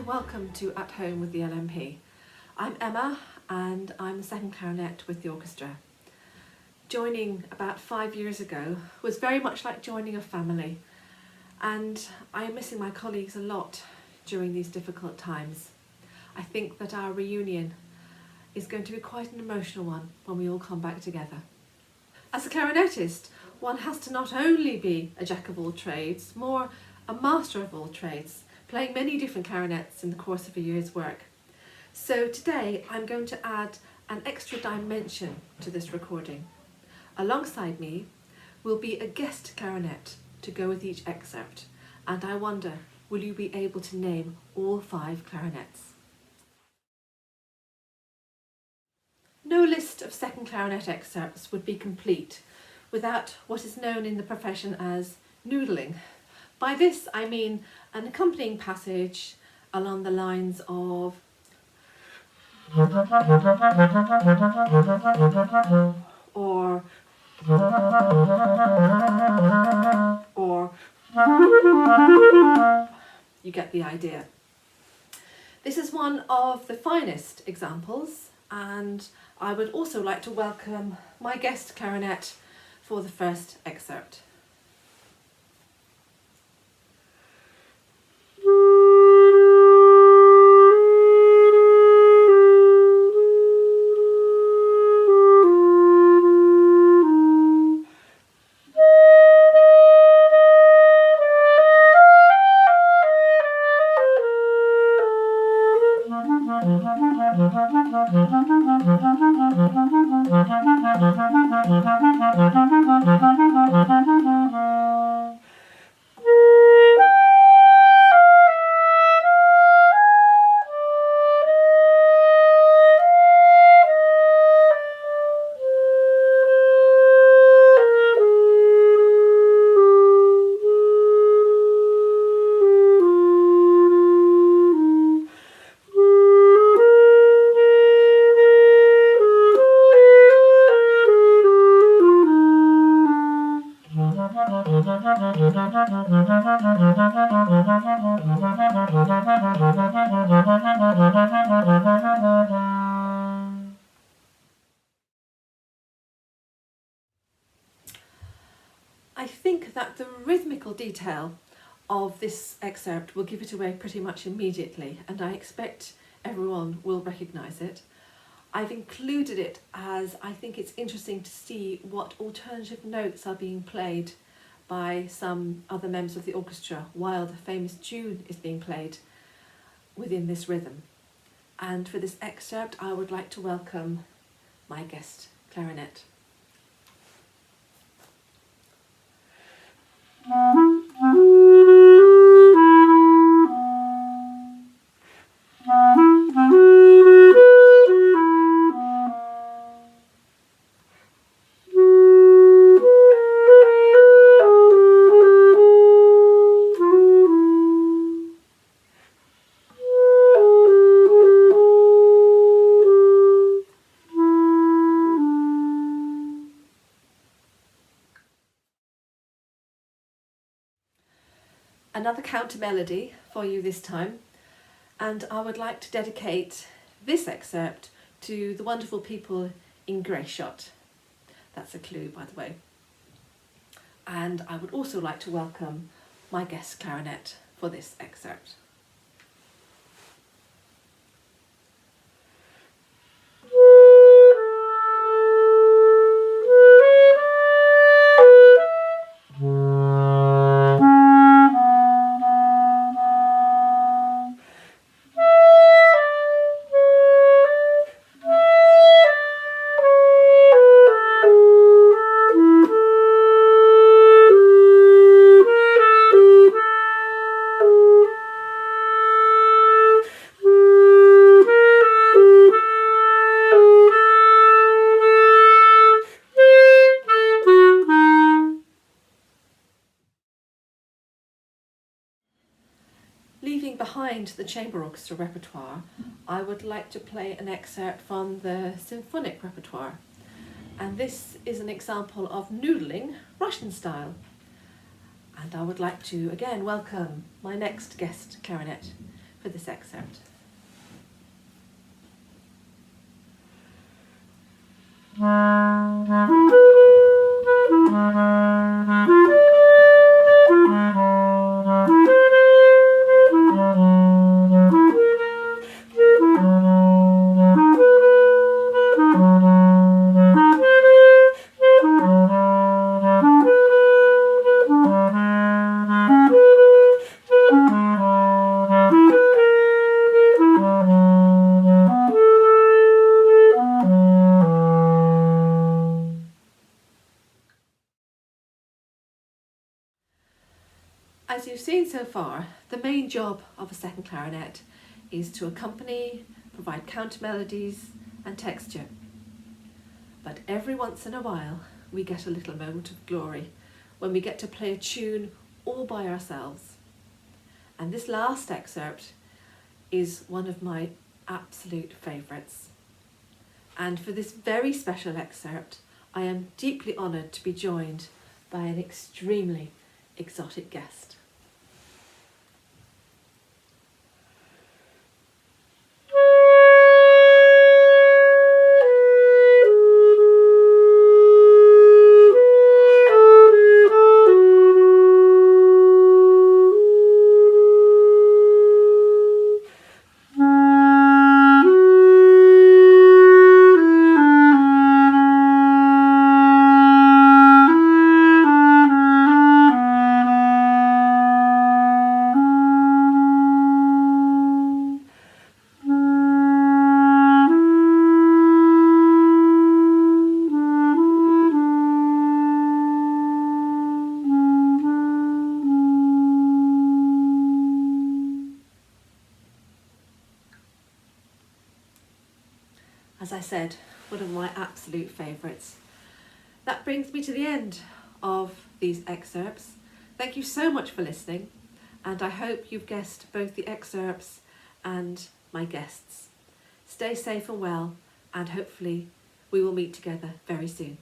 welcome to At Home with the LMP. I'm Emma and I'm the second clarinet with the orchestra. Joining about 5 years ago was very much like joining a family, and I'm missing my colleagues a lot during these difficult times. I think that our reunion is going to be quite an emotional one when we all come back together. As a clarinetist, one has to not only be a jack of all trades, more a master of all trades, playing many different clarinets in the course of a year's work. So today I'm going to add an extra dimension to this recording. Alongside me will be a guest clarinet to go with each excerpt, and I wonder, will you be able to name all 5 clarinets? No list of second clarinet excerpts would be complete without what is known in the profession as noodling. By this I mean an accompanying passage along the lines of or you get the idea. This is one of the finest examples, and I would also like to welcome my guest clarinet for the first excerpt. I think that the rhythmical detail of this excerpt will give it away pretty much immediately, and I expect everyone will recognise it. I've included it as I think it's interesting to see what alternative notes are being played by some other members of the orchestra while the famous tune is being played within this rhythm. And for this excerpt I would like to welcome my guest clarinet. Another counter melody for you this time, and I would like to dedicate this excerpt to the wonderful people in Greyshot. That's a clue, by the way. And I would also like to welcome my guest clarinet for this excerpt. Leaving behind the chamber orchestra repertoire, I would like to play an excerpt from the symphonic repertoire. And this is an example of noodling, Russian style. And I would like to again welcome my next guest clarinet for for this excerpt. As you've seen so far, the main job of a second clarinet is to accompany, provide counter melodies and texture. But every once in a while we get a little moment of glory when we get to play a tune all by ourselves. And this last excerpt is one of my absolute favourites. And for this very special excerpt, I am deeply honoured to be joined by an extremely exotic guest. As I said, one of my absolute favourites. That brings me to the end of these excerpts. Thank you so much for listening, and I hope you've guessed both the excerpts and my guests. Stay safe and well, and hopefully we will meet together very soon.